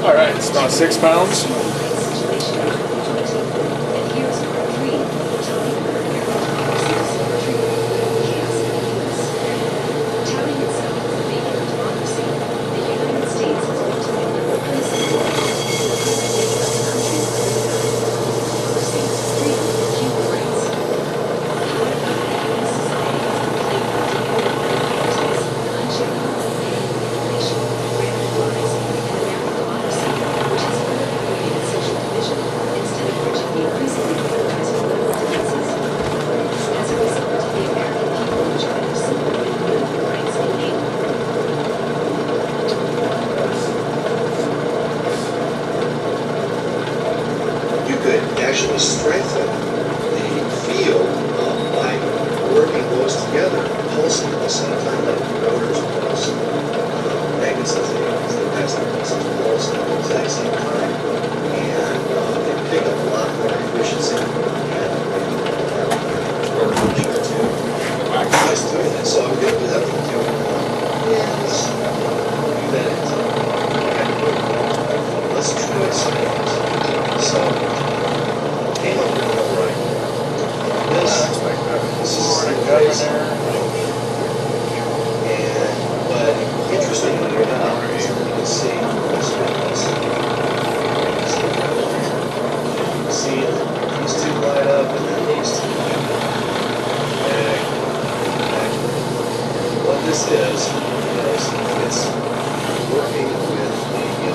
All right, it's about 6 pounds. Actually strengthen the field by working those together, pulsing at the same time, like rotors pulse, magnets as they pass their pulses pulse at the exact same time, and they pick up a lot more efficiency and efficient too. Just doing that, so I'm going to do that with you. And let's do that. Let's try some things. So. Came up with all right. This is governor. And but interestingly enough, you can see this one. You can see these two light up and then these two light up. And what this is it's working with the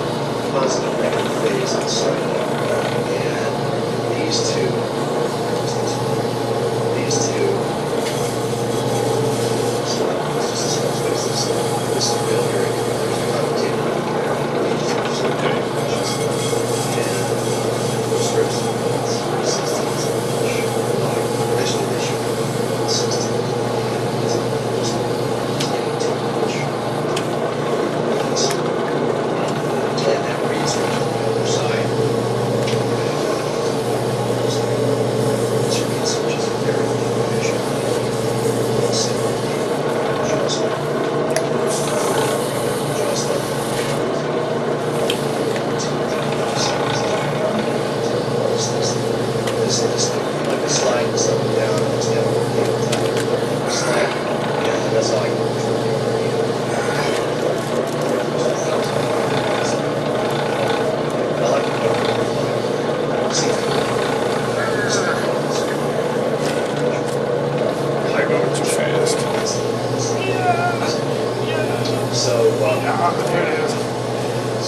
positive negative phase of the cycle. These two, so this is real very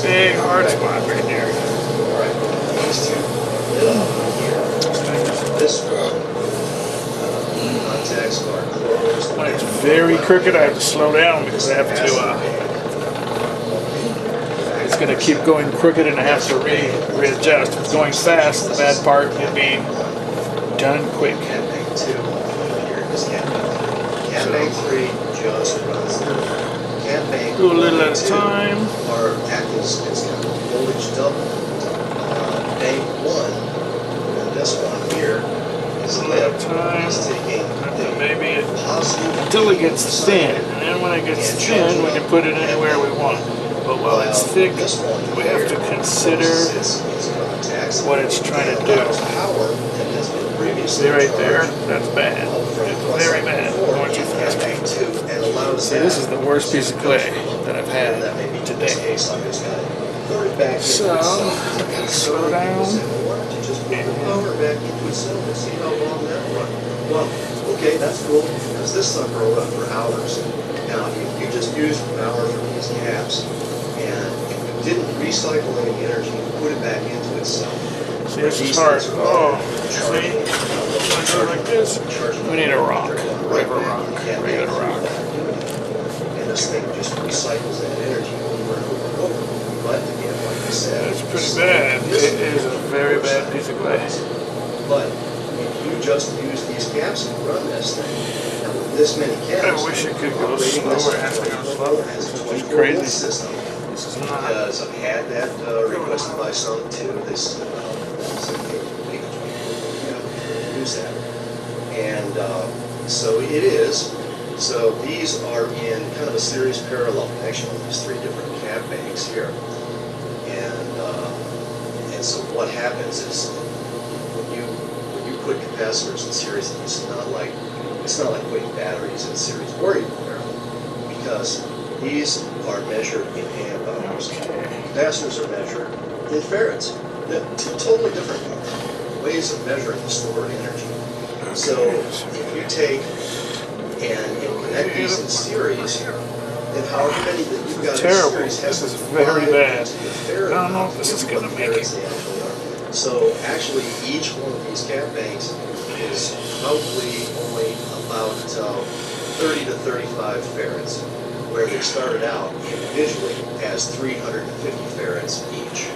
big hard spot right there. Alright, these two lit up here. This one, contacts are closed. When it's very crooked, I have to slow down because I have to, it's going to keep going crooked and I have to readjust. If it's going fast, the bad part will be done quick. Campaign 2 here is Campaign 3 just runs through. Campaign do a little at a time. Our act is kind of voltage double. Bank 1, and this one here is lit. It's taking maybe positive until it gets thin, and then when it gets thin, we can put it anywhere we want. But while it's thick, we have to consider what it's trying to do. See right there? That's bad. It's very bad. Going too fast. See, this is the worst piece of clay that I've had today. So, I'm going to slow down. Well, okay, that's cool, because this sucker will run for hours. Now, if you just used an hour from these caps, and didn't recycle any energy and put it back into itself. See, this is hard. Oh, see? Like this. We need a rock. Regular rock. Regular rock. And this thing just recycles that energy over and over and over. But again, like I said, it's pretty bad. It is a very bad piece of clay. But if you just use these caps and run this thing, and with this many caps, I wish it could go slower. It has to go slower. It's crazy. System. This is not. Because I've had that requested by some too. This use that, and so it is. So these are in kind of a series parallel connection with these three different cap banks here. And so what happens is when you put capacitors in series, it's not like putting batteries in series or even parallel, because these are measured in amp hours. Capacitors are measured in farads. They're two totally different ways of measuring the stored energy. So if you take and connect these in series, then however many that you've got in series has This to is very bad. to the farad. I don't know if this is going to make it. So actually, each one of these cap banks is probably only about 30 to 35 farads, where they started out individually as 350 farads each.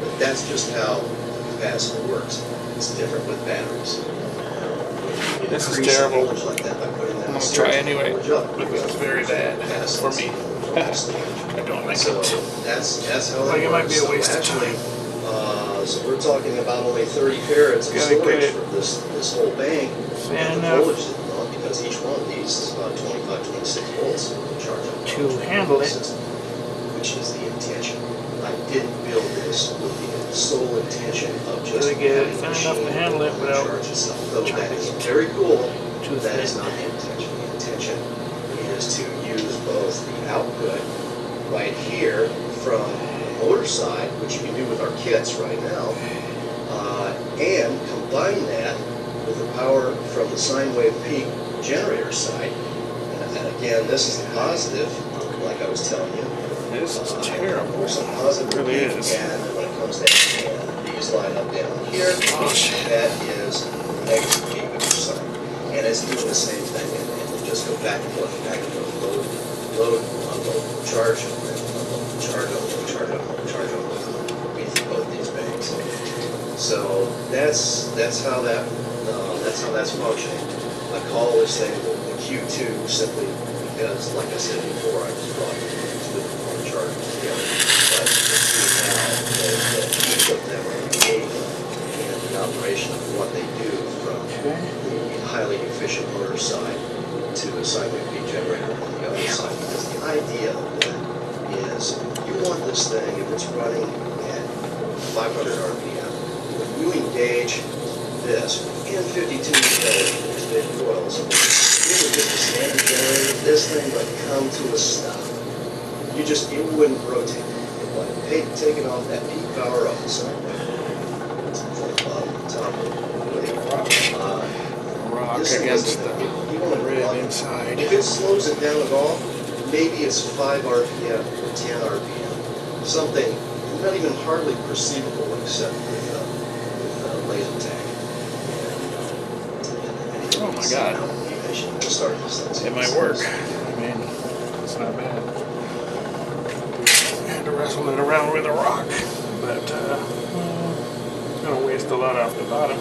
But that's just how the capacitor works. It's different with batteries. This is terrible. Like that by putting them I'm in going to try series, anyway, voltage up, but this is very bad for me. I don't like So it. that's how Like that it might be works. a waste of Actually, time. so we're talking about only 30 farads of Gotta get storage it for this whole bank. fan And the enough voltage is not, because each one of these is about 25, 26 volts charge up to handle it. system, which is the intention. I didn't build this with the sole intention of just Gotta get it having thin the enough to machine handle it without charge itself. Though that charging is it very cool, too that is thin. not the intention. The intention is to use both the output right here from the motor side, which you can do with our kits right now, and combine that with the power from the sine wave peak generator side. And again, this is the positive, like I was telling you. This is terrible. There's some positive It really peak, is. and when it comes down, and these line up down here, Oh, shit. that is negative peak of your sine. And it's doing the same thing, and it just go back and forth, load, unload, charge, unload, charge, unload, charge, unload, charge, unload, with both these banks. So that's how that's functioning. I call this thing the Q2 simply because, like I said before, I just brought two of the chargers together. But it's now that each of them are engaged in the operation of what they do from the highly efficient motor side to the sine wave peak generator on the other side. Because the idea of that is you want this thing, if it's running at 500 RPM, when you engage this in 52 big coils, it would just a standard generator, this thing would come to a stop. It wouldn't rotate. It would taking off that peak power off the sine wave from the bottom to the top of the Rock this thing against doesn't- the you want to red rock. inside. If it slows it down at all, maybe it's 5 RPM or 10 RPM. Something not even hardly perceivable except with laser tag. Oh my God. It might work. I mean, it's not bad. I had to wrestle it around with a rock, but it's gonna waste a lot off the bottom.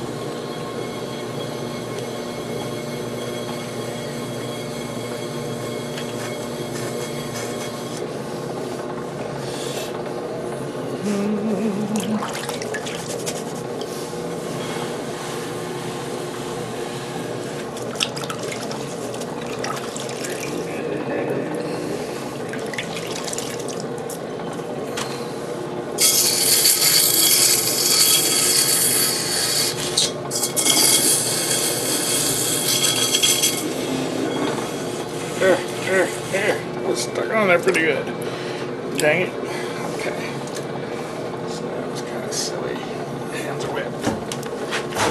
It's stuck on there pretty good. Dang it. Okay. So that was kind of silly. Hands are wet.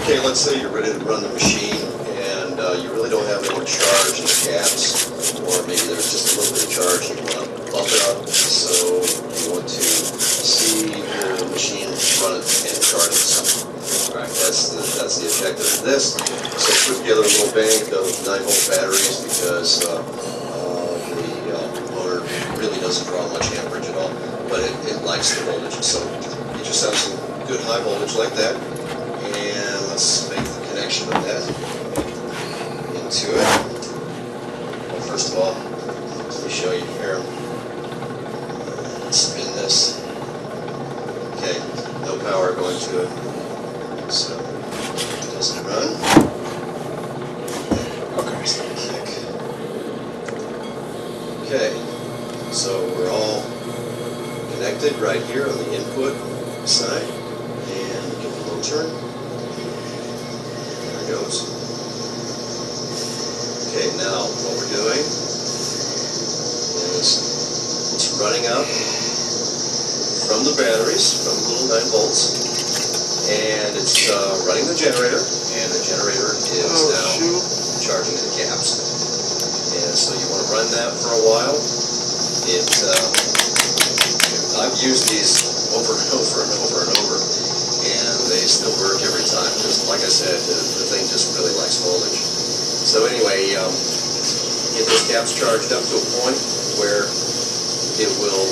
Okay, let's say you're ready to run the machine and you really don't have any charge in the caps, or maybe there's just a little bit of charge and you want to bump it up, so you want to see your machine run it and charge itself. Alright, that's the objective of this. So put together a little bank of 9-volt batteries because the motor really doesn't draw much amperage at all, but it likes the voltage. So you just have some good high voltage like that, and let's make the connection of that into it. Well, first of all, let me show you here. Spin this. Okay, no power going to it, so it doesn't run. Okay, so kick. Okay, so we're all connected. it right here on the input side, and give it a little turn. There it goes. Okay, now what we're doing is it's running up from the batteries, from the little 9 volts, and it's running the generator, and the generator is now charging the caps. And so you want to run that for a while. I've used these over and over and over and over, and they still work every time. Just like I said, the thing just really likes voltage. So anyway, get those caps charged up to a point where it will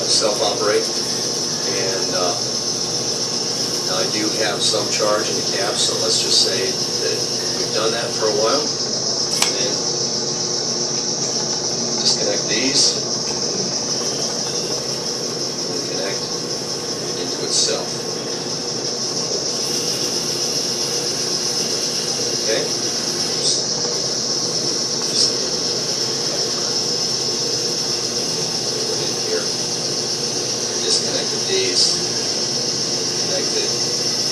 self-operate, and I do have some charge in the caps, so let's just say that we've done that for a while. And then disconnect these and connect into itself. Okay? Disconnected these, connected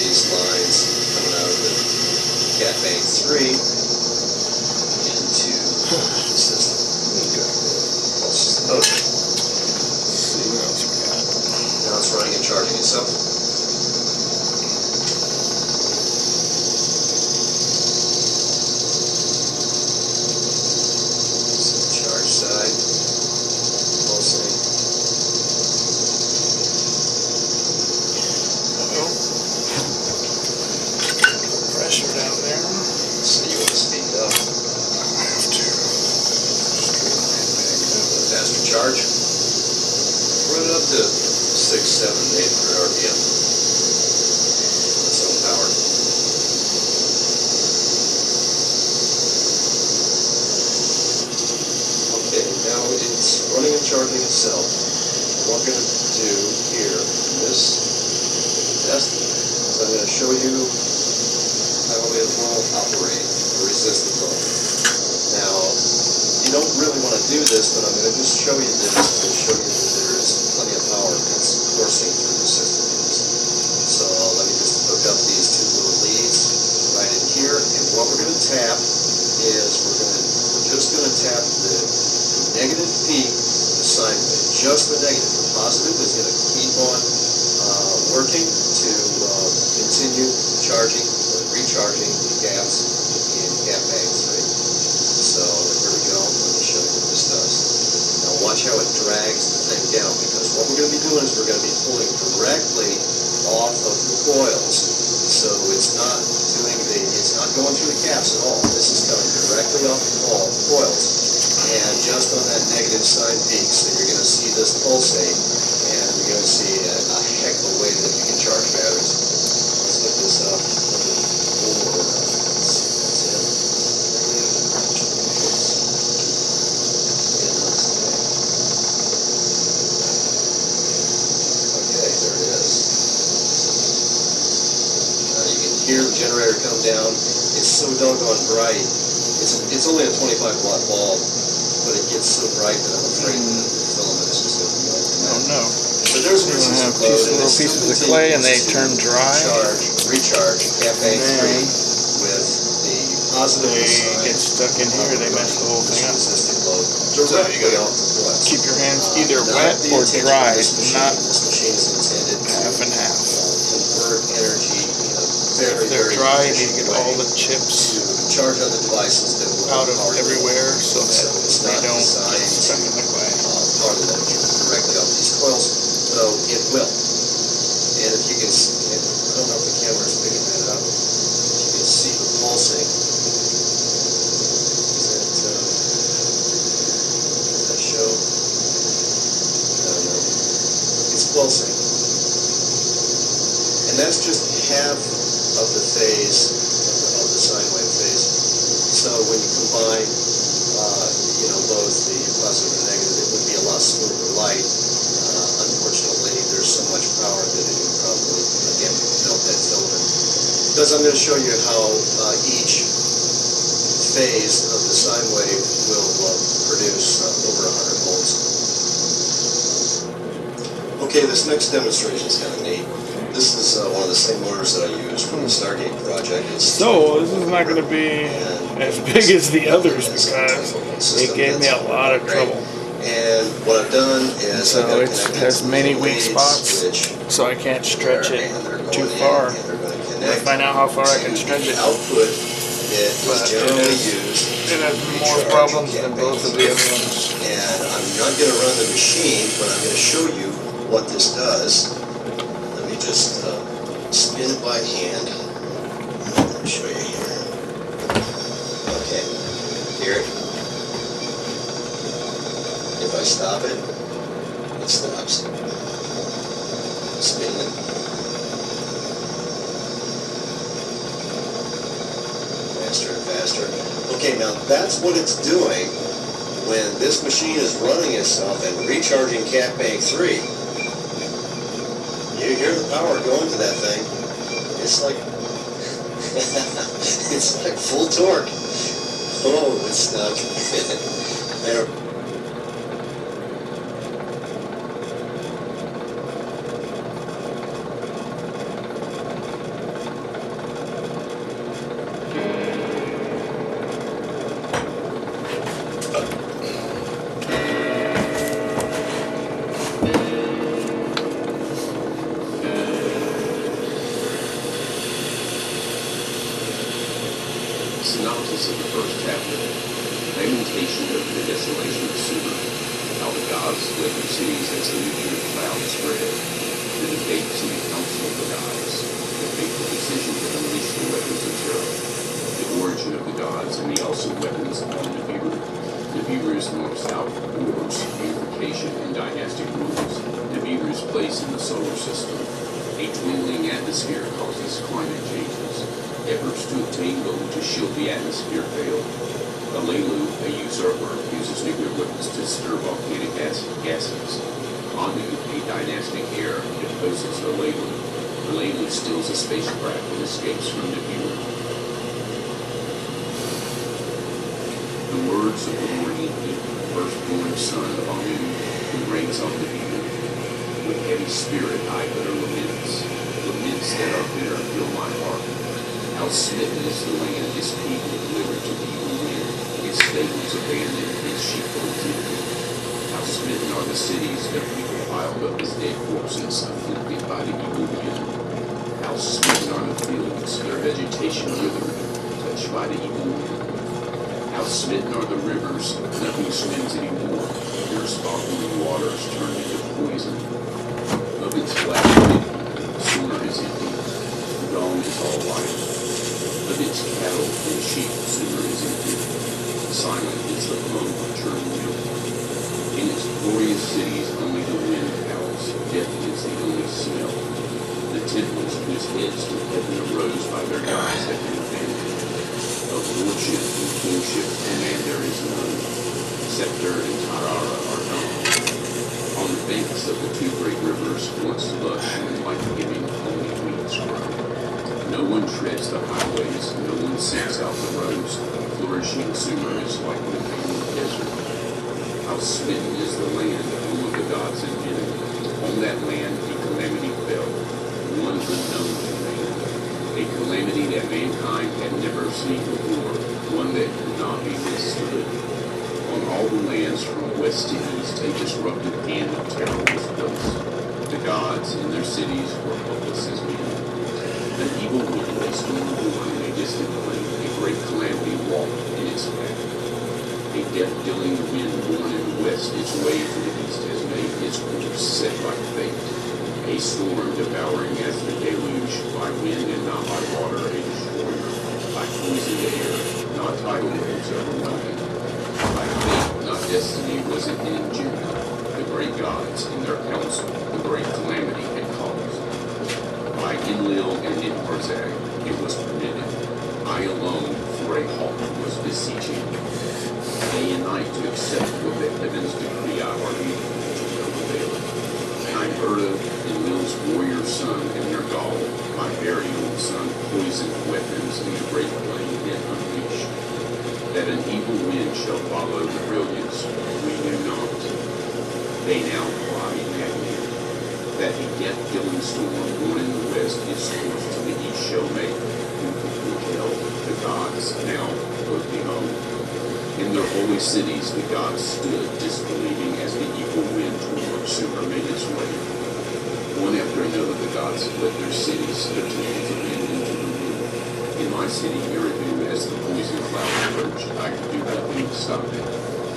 these lines coming out of the Cat Bank 3 into the system. Okay. See what else we got. Now it's running and charging itself. This is the charge side, pulsing. Pressure down there. So you want to speed it up. I have to. Faster charge. Run it up to 6, 7, 800 RPM. Its own power. Okay, now it's running and charging itself. What we're going to do here in this test is I'm going to show you how it will operate a resistor load. Now, you don't really want to do this, but I'm going to just show you this to show you that there is plenty of power that's coursing through the system. So let me just hook up these 2 little leads right in here, and what we're going to tap is we're just going to tap the negative peak of the sine wave, just the negative. The positive is going to keep on working to continue charging or recharging the caps in Cat Bank 3. So here we go. Let me show you what this does. Now watch how it drags the thing down, because what we're going to be doing is we're going to be pulling directly off of the coils. So it's not going through the caps at all. This is coming directly off the coils, and just on that negative sine peak. So you're going to see this pulsate, and you're going to see a heck of a way that you can charge batteries. Let's get this up. Hear the generator come down. It's so doggone bright. It's only a 25 watt bulb, but it gets so bright that I'm afraid that the filament is just going to melt. Oh no. So there's You're going to have little pieces of clay and they turn dry. Recharge, Cat Bank 3 with the positive They side. get stuck in here, they mess the whole thing up. Resistive load So you directly gotta off the coils. keep your hands either Not wet the or intention dry, of this machine. not This machine is intended to half and half. convert energy in a very, If they're very dry, you need efficient to get all way the chips to charge other devices that will out of power the everywhere so that it's they not don't designed get stuck in the clay. power the electric directly off these coils, so it will. And if you can, I don't know if the camera is picking that up. If you can see the pulsing. Does that show? I don't know. It's pulsing. And that's just half of the phase, of the sine wave phase. So when you combine, both the positive and negative, it would be a lot smoother light. Unfortunately, there's so much power that it would probably, again, melt that filament. Because I'm going to show you how each phase of the sine wave will produce over 100 volts. Okay. Okay, this next demonstration is kind of neat. This is one of the same motors that I used from the Stargate project. So this is not going to be as big as the others because it gave me a lot of trouble. And what I've done is So it has many weak spots, so I can't stretch it too far. I find out how far I can stretch it. Output is generally used. It has more problems than both of the other ones. And I'm not going to run the machine, but I'm going to show you what this does. Let me just spin it by hand. Let me show you here. Okay, here. If I stop it, it stops. Spin it. Faster and faster. Okay, now that's what it's doing when this machine is running itself and recharging Cat Bank 3. You hear the power going to that thing. It's like it's like full torque. Oh, it's stuck. There. Synopsis of the first chapter. Lamentation of the desolation of Sumer. How the gods fled their cities as the nuclear cloud spread. The debates in the council of the gods. The fateful decision to unleash the weapons of terror. The origin of the gods and the also weapons of Nibiru. Nibiru's north-south wars, unification, and dynastic rules. Nibiru's place in the solar system. A dwindling atmosphere causes climate changes. Efforts to obtain gold to shield the atmosphere fail. Alelu, a usurper, uses nuclear weapons to stir volcanic gases. Anu, a dynastic heir, deposes Alelu. Alelu steals a spacecraft and escapes from Nibiru. The words of the morning, firstborn son of Anu, who reigns on Nibiru. With heavy spirit I utter laments. Laments that are bitter fill my heart. How smitten is the land, its people delivered to the evil wind, its stables abandoned, its sheepfolds empty. How smitten are the cities, their people piled up as dead corpses, afflicted by the evil wind. How smitten are the fields, their vegetation withered, touched by the evil wind. How smitten are the rivers, nothing swims anymore, their sparkling waters turned into poison. Of its black Sumer is empty, the dawn is all light. Of its cattle and sheep, Sumer is empty. Silent is the hum of churned milk. In its glorious cities, only the wind howls. Death is the only smell. The temples whose heads to heaven arose by their gods have been abandoned. Of lordship and kingship, command there is none. Scepter and Tarara are gone. On the banks of the two great rivers, once lush and life-giving, only weeds grow. No one treads the highways, no one seeks out the roads. Flourishing Sumer is like the family desert. How smitten is the land, home of the gods and men. On that land a calamity fell, one unknown to man. A calamity that mankind had never seen before, one that could not be withstood. On all the lands from west to east, a disruptive end of terror was placed. The gods in their cities were helpless as men. An evil wind, a storm born in a distant plain, a great calamity walked in its path. A death-dealing wind born in the west, its way to the east has made its course set by fate. A storm devouring as the deluge, by wind and not by water, a destroyer. By poisoned air, not tidal waves overwhelming. By fate, not destiny, was it engendered. The great gods, in their council, the great calamity had caused. By Enlil and Nitparzag, it was permitted. I alone, for a halt, was beseeching. Day and night to accept what the heavens decree I argue to no avail. I heard of Enlil's warrior son and their gall, my very own son, poisoned weapons in the great plain yet unleashed. That an evil wind shall follow the brilliance, we knew not. They now fly madly. that a death-killing storm born in the west its course to the east shall make, who can foretell the gods now both behold. In their holy cities the gods stood disbelieving as the evil wind toward Super made its way. One after another the gods have left their cities, their temples abandoned to the wind. In my city Eridu, as the poison cloud approached, I could do nothing to stop it.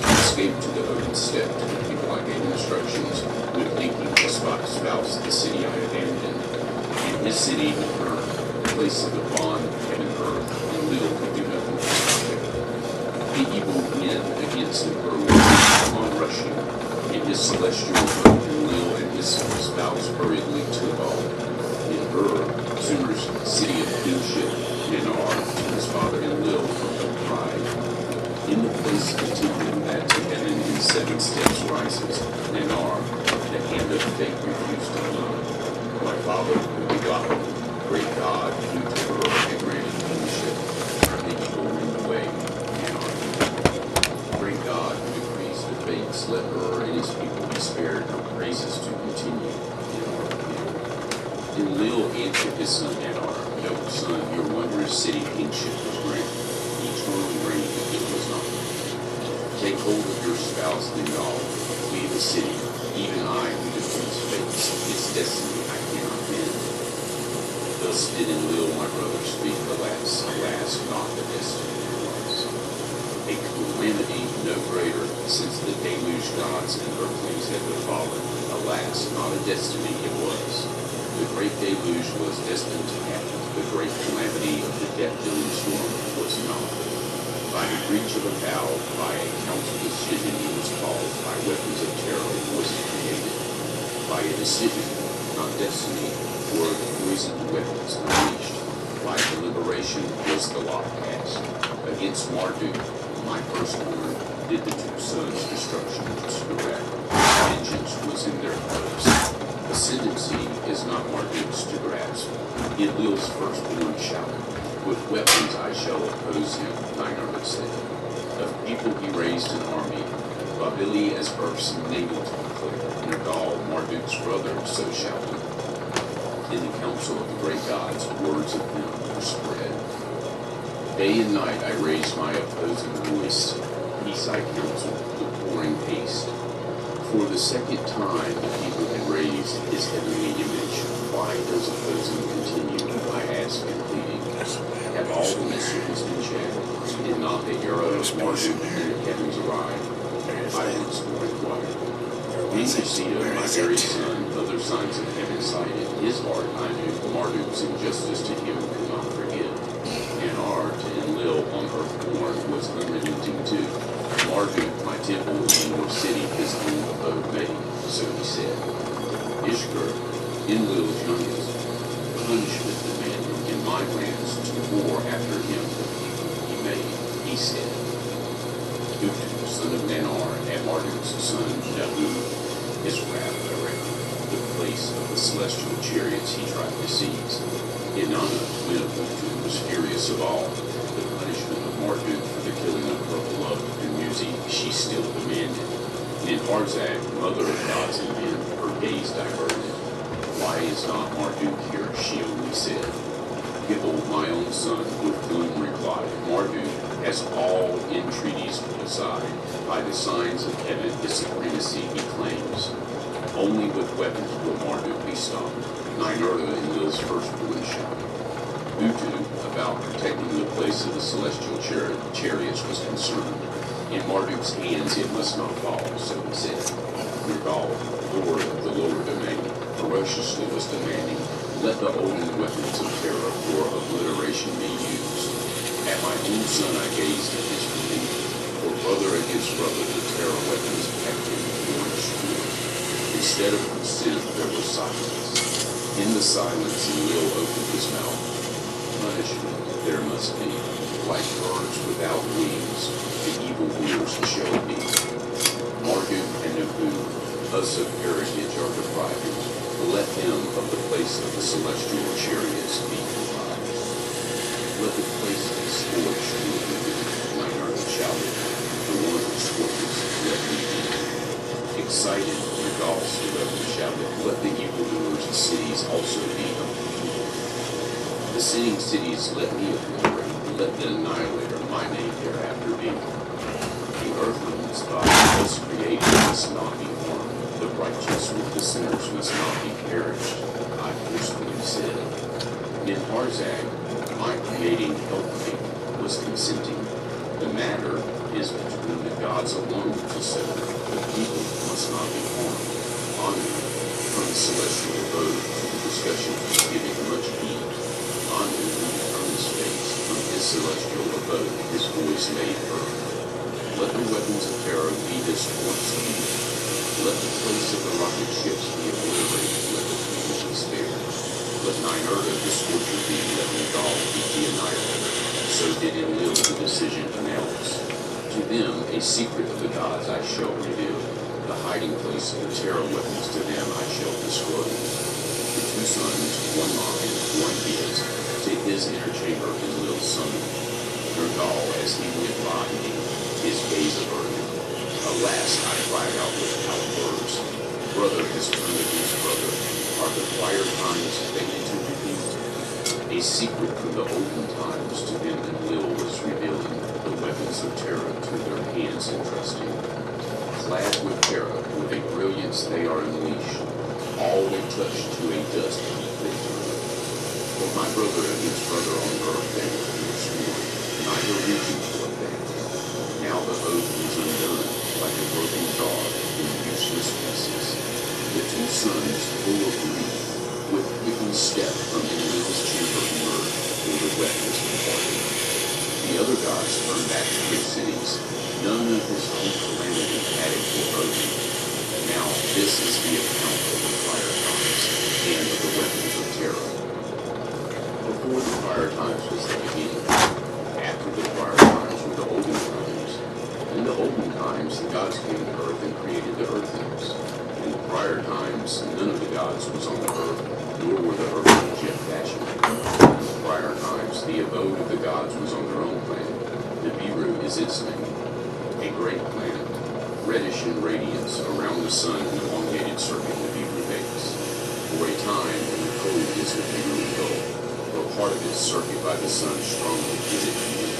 I escaped to the open steppe to the people I gave instructions, with thinking to spouse the city I abandoned. In his city he burned, the place of the bond of heaven and earth, and Lil could do nothing to stop it. The evil wind against the earth on rushing. In his celestial boat, Lil and his spouse hurriedly took off. In Sumer's city of kingship, Ninar, his father and Lil from the pride. In the place of temple that to heaven in 7 steps rises, Ninar, the hand of fate refused to love. My father, who begot me, great God, who to her had granted kingship, the evil wind away, Ninar. Great God, who decrees the fates, let and his people be spared, her praises to continue, Ninar. And Lil answered his son Ninar, no, son, your wondrous city kingship was granted. Eternal reign it was not. Take hold of your spouse, Lingal, flee the city, even I who defeats fates, its destiny I cannot bend. Thus did in Lil my brother speak, alas, not the destiny it was. A calamity no greater, since the deluge gods and earthlings had befallen, alas, not a destiny it was. The great deluge was destined to happen. The great calamity of the death-dealing storm was not. By the breach of a vow, by a council decision it was called, by weapons of terror was it created. By a decision, not destiny, were the poisoned weapons unleashed. By deliberation was the law passed. Against Marduk, my firstborn, did the 2 sons destruction to Surat. Vengeance was in their hearts. Ascendancy is not Marduk's to grasp. It Lil's firstborn shouted, with weapons I shall oppose him, Ninurta said. Of people he raised an army, Babili as Earth's navel to declare, Nergal, Marduk's brother, so shouted. In the council of the great gods, words of him were spread. Day and night I raised my opposing voice, peace I counseled, with pouring haste. For the second time the people had raised his heavenly image. Why does opposing continue? I ask in pleading. Have all the mysteries been checked? Did not the arrow of Marduk in the heavens arrive? I once more inquired. Nicosia, my very son, other signs of heaven cited. His heart, I knew, Marduk's injustice to him could not forgive. And art and Lil on earth born was unrelenting too. Marduk, my temple in your city, his own abode made, so he said. Ishkur, in Lil's youngest, punishment demanded in my lands to war after him the people he made, he said. Utu, son of Nanar, and Marduk's son, Nabu, his wrath directed, the place of the celestial chariots he tried to seize. Inanna, when Utu was furious of all, the punishment of Marduk for the killing of her beloved Dumuzi she still demanded. And in Arzak, mother of gods and men, her gaze diverted. Why is not Marduk here, she only said. Gibel, my own son, with gloom replied, Marduk has all entreaties put aside. By the signs of heaven his supremacy he claims. Only with weapons will Marduk be stopped. Ninurta in Lil's firstborn shouted. Utu, about protecting the place of the celestial chariots, was concerned. In Marduk's hands it must not fall, so he said. Nergal, lord of the lower domain, ferociously was demanding, let the olden weapons of terror for obliteration be used. At my own son I gazed at his relief, for brother against brother the terror weapons kept him orange true. Instead of consent there was silence. In the silence Lil opened his mouth. Punishment there must be, like birds without wings, the evil rulers shall be. Marduk and Nabu, us of heritage are depriving. Let them of the place of the celestial chariots be deprived. Let the place be scorched with the wind, Ninurta shouted. The one who scorches, let me be. Excited, Regal stood up and shouted, "Let the evildoers of cities also be uprooted. The sinning cities let me obliterate, let the annihilator my name thereafter be. The earthlings by us created must not be harmed, the righteous with the sinners must not be perished," I forcefully said. In Harzag, my creating helpmate was consenting. The matter is between the gods alone to settle. The people must not be harmed. Anu, from the celestial abode to the discussion was giving much heed. Anu, from his face, from his celestial abode, his voice made heard. Let the weapons of terror be this once used. Let the place of the rocket ships be obliterated. Let the people be spared. Let Nyerda the scorcher be. Let Regal be the annihilator. So did Enlil the decision announce. To them a secret of the gods I shall reveal. The hiding place of the terror weapons to them I shall disclose. The two sons, one mine, one his, to his inner chamber Enlil summoned. Regal as he went by me, his gaze averted. Alas, I cried out without words. Brother has turned against brother. Are the prior times faded to repeat? A secret from the olden times to them Enlil was revealing, the weapons of terror to their hands entrusting. Clad with terror, with a brilliance they are unleashed, all they touch to a dust heap they turn. For my brother against brother on earth they were sworn, neither reaching for a thing. Now the oath is undone, like a broken dog in useless pieces. The two sons, full of grief, with quickened step from Enlil's chamber emerged, where the weapons departed. The other gods turned back to their cities. None of his own calamity had a foreboding. Now this is the account of the prior times and of the weapons of terror. Before the prior times was the beginning. After the prior times were the olden times. In the olden times the gods came to earth and created the earthlings. In the prior times none of the gods was on the earth, nor were the earthlings yet fashioned. In the prior times the abode of the gods was on their own planet. Nibiru is its name. A great planet, reddish in radiance, around the sun an elongated circuit Nibiru makes. For a time, when the cold is Nibiru dull, though part of its circuit by the sun strongly is it heated.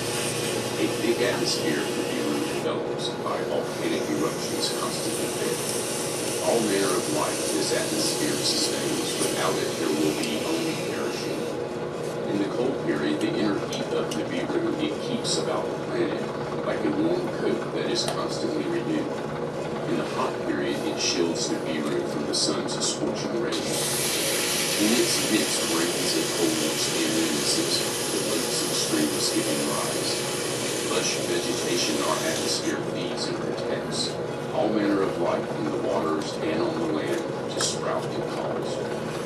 A thick atmosphere Nibiru develops by volcanic eruptions constantly fed. All manner of life this atmosphere sustains. Without it, there will be only perishing. In the cold period, the inner heat of Nibiru it keeps about the planet, like a warm coat that is constantly renewed. In the hot period, it shields Nibiru from the sun's scorching rays. In its midst reigns a coldness and reminiscence, the lakes and streams giving rise. Lush vegetation our atmosphere feeds and protects. All manner of life in the waters and on the land to sprout and cause.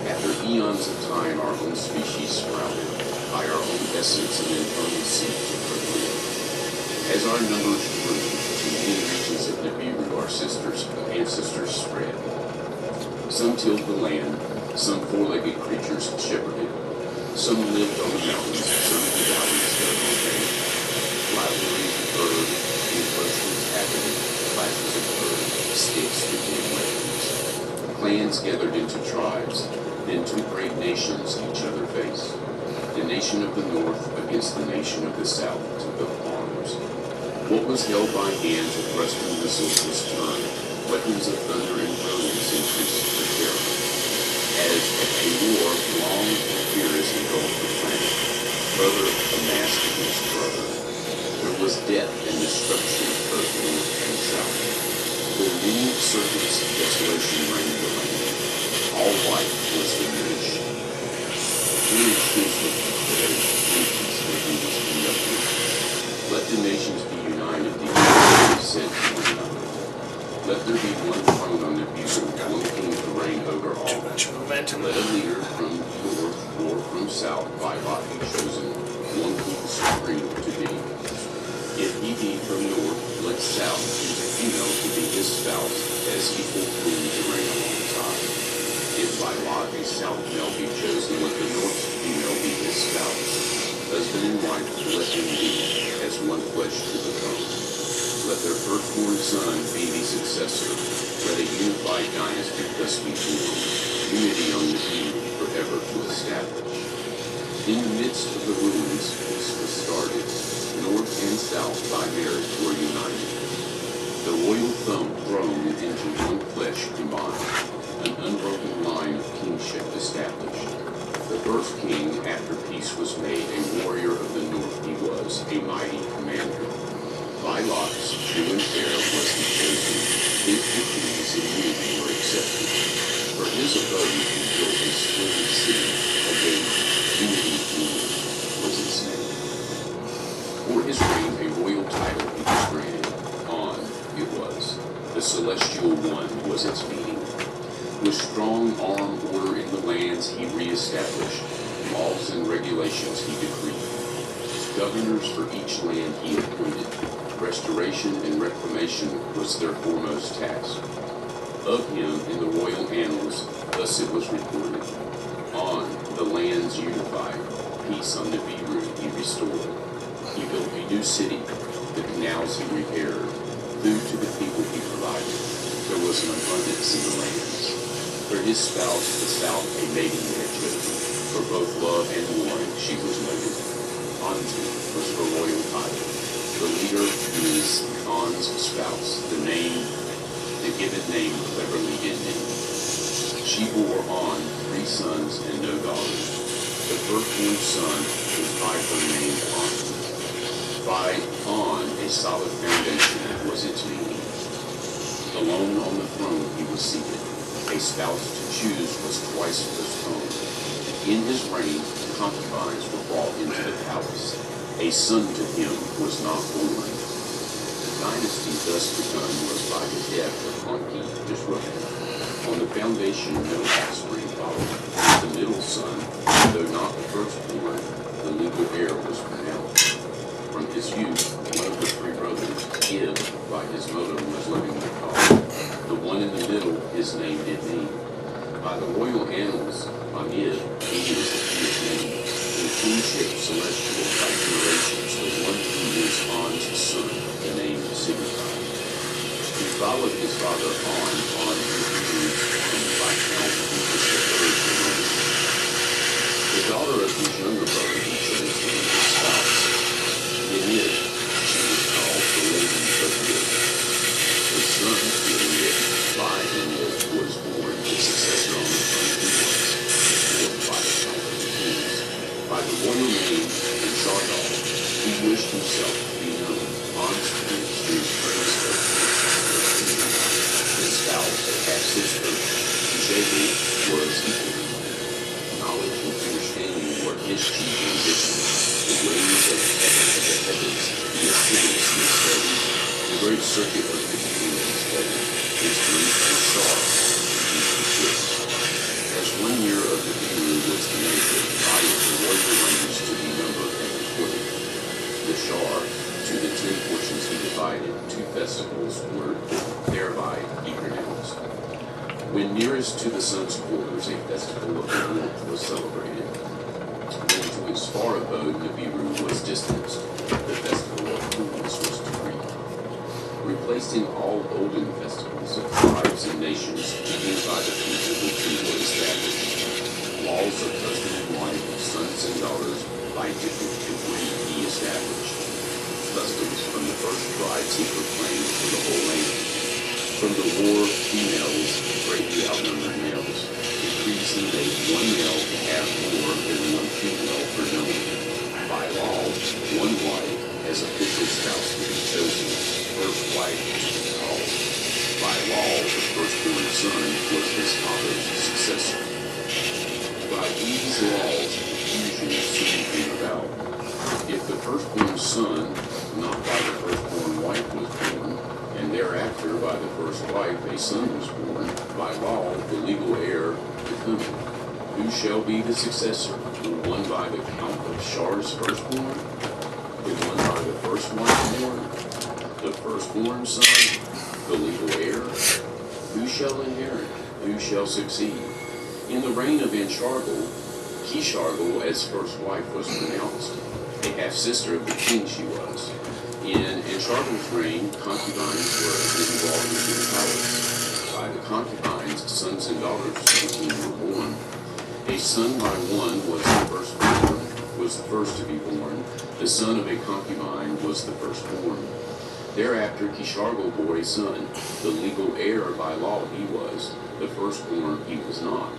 After eons of time, our own species sprouted, by our own essence and internal seed to procreate. As our numbers grew, to many regions of Nibiru our ancestors spread. Some tilled the land, some four-legged creatures shepherded. Some lived on the mountains, some in the valleys of the land. Rivalries of bird, encroachments happened, clashes of bird, sticks became weapons. Clans gathered into tribes, then two great nations each other faced. The nation of the north against the nation of the south took up arms. What was held by hand to thrusting missiles was turned. Weapons of thunder and brilliance increased the terror. As a war long and fierce engulfed the planet, brother amassed against brother. There was death and destruction both north and south. For many circuits, desolation reigned the land. All life was diminished. Image is the peace making was conducted. Let the nations be united, the earth said to one another. Let there be one throne on the view, one king to reign over all. Too much momentum. Let a leader from north or from south by lot be chosen, one king supreme to be. If he be from north, let south choose a female to be his spouse, as equal queen to reign alongside. If by lot a south male be chosen, let the north's female be his spouse. Husband and wife let them be, as one flesh to become. let their firstborn son be the successor. Let a unified dynasty thus be formed, unity on the kingdom forever to establish. In the midst of the ruins, peace was started. North and south by marriage were united. The royal throne into one flesh combined, an unbroken line of kingship established. The first king after peace was made, a warrior of the north he was, a mighty commander. By lots, true and fair was he chosen. His decrees in unity were accepted. For his abode he built a splendid city, a gate, Unity Kingdom was its name. For his reign a royal title he was granted. On it was. The Celestial One was its meaning. With strong arm order in the lands he reestablished. Laws and regulations he decreed. Governors for each land he appointed. Restoration and reclamation was their foremost task. Of him in the royal annals, thus it was recorded. On the lands unified, peace on the Biru he restored. He built a new city, the canals he repaired. Food to the people he provided. There was an abundance in the lands. For his spouse, the south, a maiden he had chosen. For both love and warring she was noted. Antu was her royal title. The leader is An's spouse, the given name cleverly ending. She bore On 3 sons and no daughters. The firstborn son was by her name Antu. By On a solid foundation was its meaning. Alone on the throne he was seated. A spouse to choose was twice postponed. In his reign, concubines were brought into the palace. A son to him was not born. The dynasty thus begun was by the death of Anki disrupted. On the foundation no offspring followed. The middle son, though not the firstborn, the legal heir was pronounced. From his youth, one of the 3 brothers, Ib, by his mother, was lovingly called. The one in the middle, his name did mean. By the royal annals, Amid, he is the fierce name. In kingship celestial by generations, the one who is An's son, the name signified. He followed his father On his and by count he was the third generation. The daughter of his younger brother he chose to be his spouse. Yenid, she was called the Lady of Good. The son, Yenid, by Yenid was born the successor on the throne he was, born by the count of the kings. By the royal name and Shardal, he wished himself to be known. An's prince whose praise of his spouse, a half-sister, Jehu, was equal. Knowledge and understanding were his chief ambition. The ways of the heavens he assiduously studied. The great circuit of the kingdoms studied. His grief was sharp, his pursuit. As 1 year of the Biru was commenced, by it the royal ranges to be numbered and recorded. The Shar, to the 10 portions he divided, 2 festivals were thereby he pronounced. When nearest to the sun's quarters, a festival of the north was celebrated. When to his far abode, Nibiru was distanced, the festival of fools was decreed. Replacing all olden festivals of tribes and nations, beginning by the people which he was established. Laws of husband and wife, sons and daughters, by different degree he established. Customs from the first tribes he proclaimed for the whole land. From the war, females greatly outnumbered males. Decrees he made 1 male to have more than 1 female per number. By law, 1 wife as official spouse to be chosen, first wife to be called. By law, the firstborn son was his father's successor. By these laws, confusion soon came about. If the firstborn son, not by the firstborn wife, was born, and thereafter by the first wife a son was born, by law the legal heir becoming, who shall be the successor? The one by the count of Shar's firstborn? The one by the first wife born? The firstborn son? The legal heir? Who shall inherit? Who shall succeed? In the reign of Anshargal, Kishargal as first wife was pronounced. A half-sister of the king she was. In Anshargil's reign, concubines were involved in the palace. By the concubines, sons and daughters of the king were born. A son by one was the first to be born. The son of a concubine was the firstborn. Thereafter Kishargil bore a son. The legal heir by law he was. The firstborn he was not.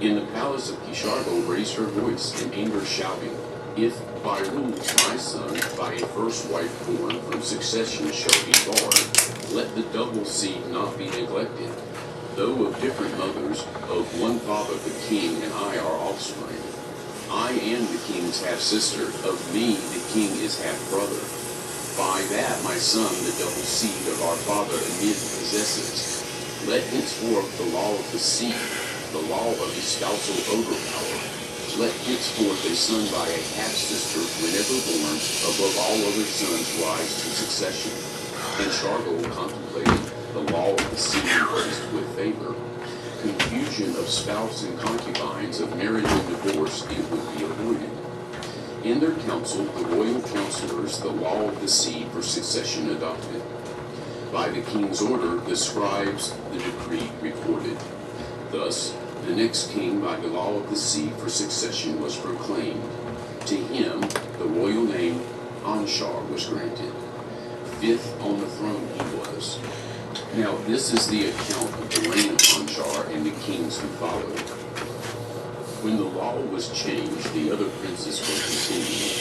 In the palace of Kishargil raised her voice in anger, shouting, "If by rules my son, by a first wife born from succession, shall be barred, let the double seed not be neglected. Though of different mothers, of one father the king and I are offspring. I am the king's half-sister, of me the king is half-brother. By that my son the double seed of our father amid possesses. Let henceforth the law of the seed, the law of the spousal overpower. Let henceforth a son by a half-sister, whenever born, above all other sons rise to succession." And Shargil contemplated the law of the seed embraced with favor. Confusion of spouse and concubines, of marriage and divorce, it would be avoided. In their council, the royal counselors, the law of the seed for succession adopted. By the king's order, the scribes the decree recorded. Thus, the next king by the law of the seed for succession was proclaimed. To him, the royal name Anshar was granted. Fifth on the throne he was. Now this is the account of the reign of Anshar and the kings who followed. When the law was changed, the other princes were continued.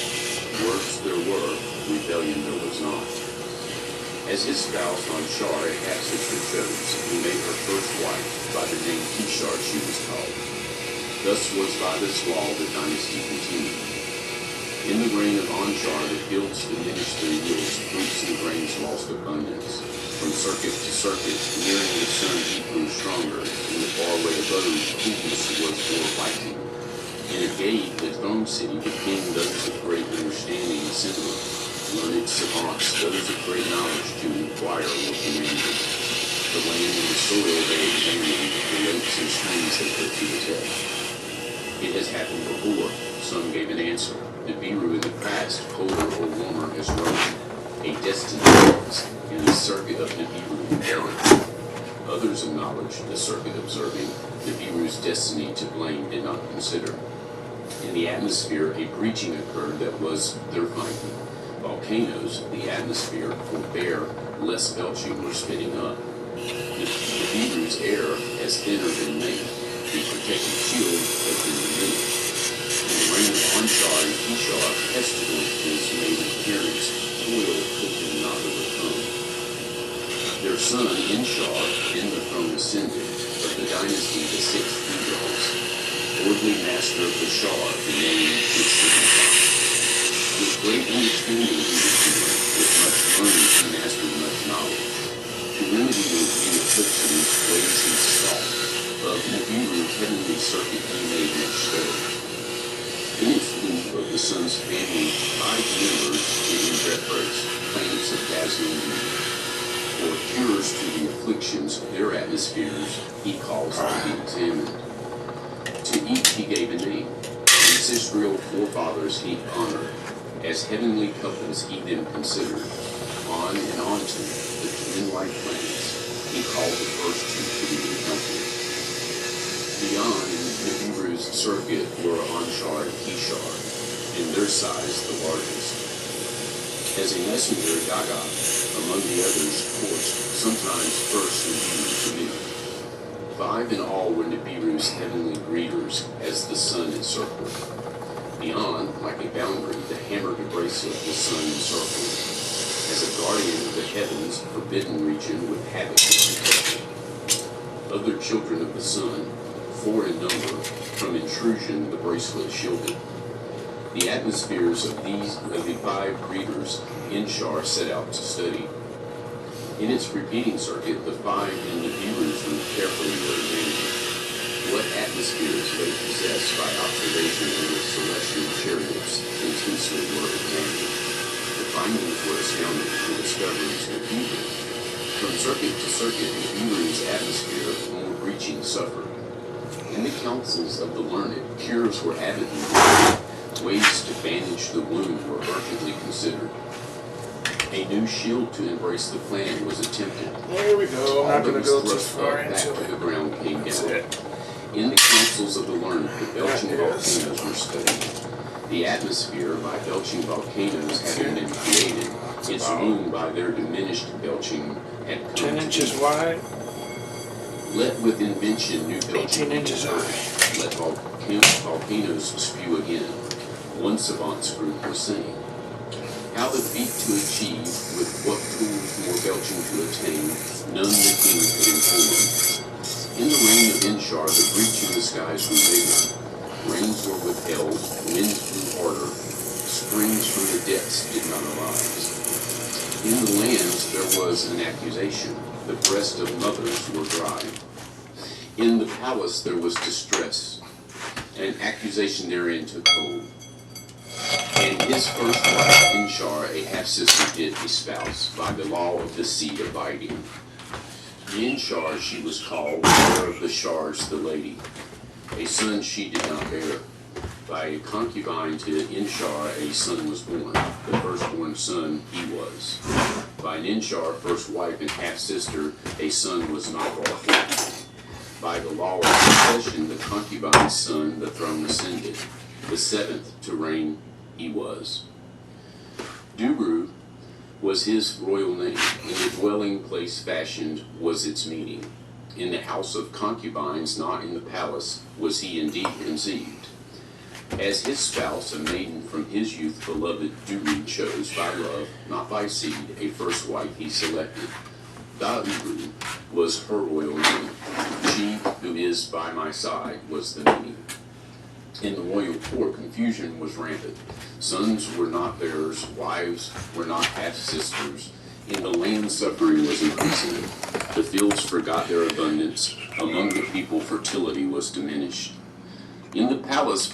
Works there were, rebellion there was not. As his spouse Anshar, a half-sister chose, he made her first wife, by the name Kishar she was called. Thus was by this law the dynasty continued. In the reign of Anshar, the fields diminished their yields, fruits and grains lost abundance. From circuit to circuit, nearing the sun he grew stronger, and the faraway abode coolness was more fighting. In a gate, the throne city became those of great understanding assembled. Learned savants, those of great knowledge to inquire were commanded. The land and the soil they examined, the lakes and streams they put to the test. It has happened before, some gave an answer. The Biru in the past, colder or warmer, has risen. A destiny is in the circuit of the Biru errant. Others acknowledged the circuit observing the Biru's destiny to blame did not consider. In the atmosphere, a breaching occurred that was their finding. Volcanoes, the atmosphere, forbear, less belching or spitting up. The Biru's air has thinner than made. The protective shield has been removed. In the reign of Anshar and Kishar, pestilences made an appearance, toil could them not overcome. Their son, Inshar, in the throne ascended, of the dynasty the sixth Udals, lordly master of the Shar, the name which signifies. With great understanding he was born, with much learning he mastered much knowledge. To remedy the afflictions, ways he sought, of Nibiru's heavenly circuit he made much study. In its loop of the sun's family, 5 members in reference, planets of dazzling beauty. For cures to the afflictions, their atmospheres, he calls to be examined. To each he gave a name. Ancestral forefathers he honored. As heavenly couples he them considered. On and on to the twin-like planets, he called the first 2 to be encountered. Beyond Nibiru's circuit were Anshar and Kishar, in their size the largest. As a messenger, Gaga, among the others, coursed, sometimes first and to me. 5 in all were Nibiru's heavenly greeters, as the sun encircled. Beyond, like a boundary, the hammered bracelet the sun encircled. As a guardian of the heavens, forbidden region with havoc protected. Other children of the sun, 4 in number, from intrusion the bracelet shielded. The atmospheres of the 5 greeters Inshar set out to study. In its repeating circuit, the 5 in Nibiru's room carefully were examined. What atmospheres they possessed by observation of the celestial chariots intensely were examined. The findings were astounding, the discoveries confusing. From circuit to circuit, Nibiru's atmosphere, more breaching suffered. In the councils of the learned, cures were avidly given. Ways to bandage the wound were urgently considered. A new shield to embrace the plan was attempted. There we go. I'm not going to go too Thrust far up back into to the it. ground came That's down. it. In the councils of the learned, the belching That is. volcanoes were studied. The atmosphere by belching volcanoes having been created is ruined by their diminished belching at 10 inches wide, Let with invention new 18 belching inches occur. high. Let volcanoes spew again. One savant's group was saying. How the feat to achieve, with what tools more belching to attain, none the king could inform. In the reign of Inshar, the breach in the skies grew bigger. Rains were withheld, winds blew harder, springs from the depths did not arise. In the lands there was an accusation, the breasts of mothers were dry. In the palace there was distress, and an accusation therein took hold. And his first wife, Inshar, a half-sister, did espouse, by the law of the sea abiding. Inshar she was called, mother of the Shars, the lady. A son she did not bear. By a concubine to Inshar a son was born, the firstborn son he was. By an Inshar first wife and half-sister a son was not born. By the law of succession the concubine's son the throne ascended, the seventh to reign he was. Duru was his royal name, in the dwelling place fashioned was its meaning. In the house of concubines, not in the palace, was he indeed conceived. As his spouse, a maiden from his youth beloved, Duru chose by love, not by seed, a first wife he selected. Dauru was her royal name. She who is by my side was the meaning. In the royal court, confusion was rampant. Sons were not theirs, wives were not half-sisters. In the land, suffering was increasing. The fields forgot their abundance. Among the people, fertility was diminished. In the palace,